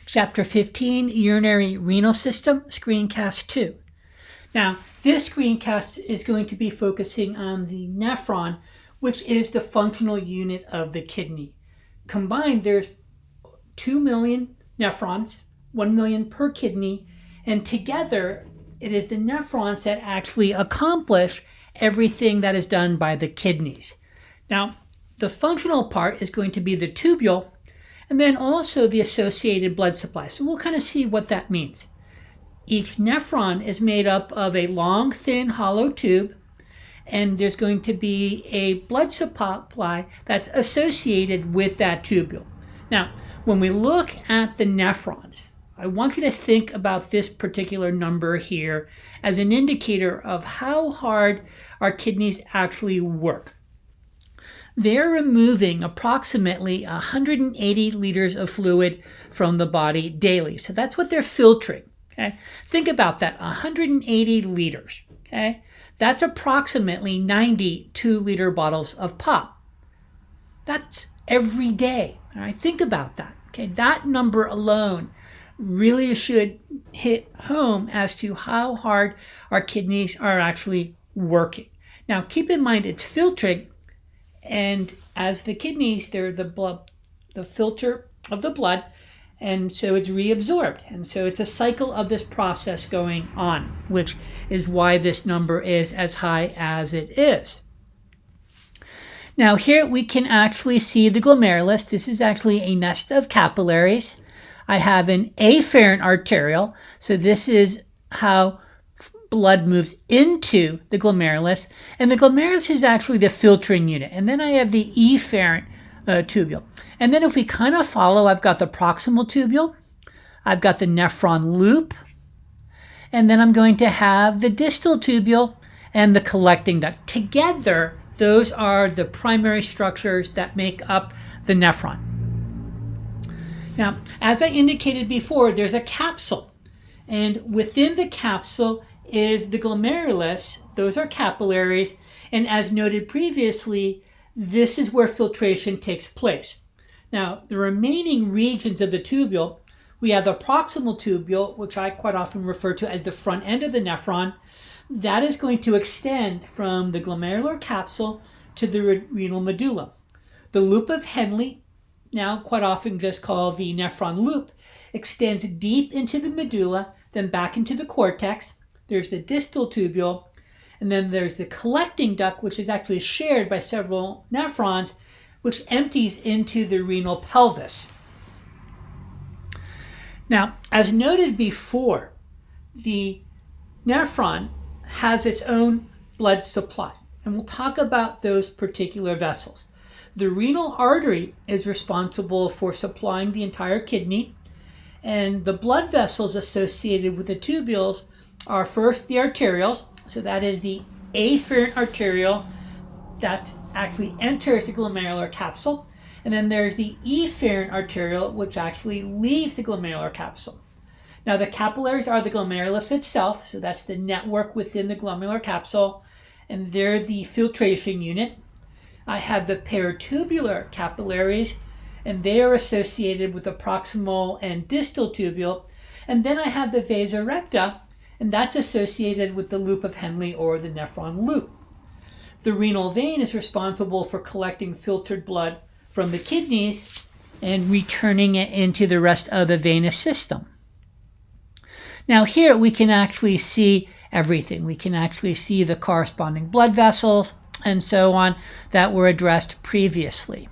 Chapter 15, Urinary Renal System, Screencast 2. Now, this screencast is going to be focusing on the nephron, which is the functional unit of the kidney. Combined, there's 2 million nephrons, 1 million per kidney, and together it is the nephrons that actually accomplish everything that is done by the kidneys. Now, the functional part is going to be the tubule, and then also the associated blood supply. So we'll kind of see what that means. Each nephron is made up of a long, thin, hollow tube, and there's going to be a blood supply that's associated with that tubule. Now, when we look at the nephrons, I want you to think about this particular number here as an indicator of how hard our kidneys actually work. They're removing approximately 180 liters of fluid from the body daily. So that's what they're filtering. Okay? Think about that, 180 liters. Okay? That's approximately 90 2-liter bottles of pop. That's every day. All right? Think about that. Okay? That number alone really should hit home as to how hard our kidneys are actually working. Now, keep in mind it's filtering, and as the kidneys, they're the filter of the blood, and so it's reabsorbed. And so it's a cycle of this process going on, which is why this number is as high as it is. Now here we can actually see the glomerulus. This is actually a nest of capillaries. I have an afferent arteriole, so this is how blood moves into the glomerulus, and the glomerulus is actually the filtering unit. And then I have the efferent tubule. And then if we kind of follow, I've got the proximal tubule, I've got the nephron loop, and then I'm going to have the distal tubule and the collecting duct. Together, those are the primary structures that make up the nephron. Now, as I indicated before, there's a capsule, and within the capsule is the glomerulus. Those are capillaries, and as noted previously, this is where filtration takes place. Now, the remaining regions of the tubule, we have the proximal tubule, which I quite often refer to as the front end of the nephron. That is going to extend from the glomerular capsule to the renal medulla. The loop of Henle, now quite often just called the nephron loop, extends deep into the medulla, then back into the cortex. There's the distal tubule, and then there's the collecting duct, which is actually shared by several nephrons, which empties into the renal pelvis. Now, as noted before, the nephron has its own blood supply, and we'll talk about those particular vessels. The renal artery is responsible for supplying the entire kidney, and the blood vessels associated with the tubules are first the arterioles, so that is the afferent arteriole that actually enters the glomerular capsule, and then there's the efferent arteriole, which actually leaves the glomerular capsule. Now the capillaries are the glomerulus itself, so that's the network within the glomerular capsule, and they're the filtration unit. I have the peritubular capillaries, and they are associated with the proximal and distal tubule, and then I have the vasa recta, and that's associated with the loop of Henle or the nephron loop. The renal vein is responsible for collecting filtered blood from the kidneys and returning it into the rest of the venous system. Now here we can actually see everything. We can actually see the corresponding blood vessels and so on that were addressed previously.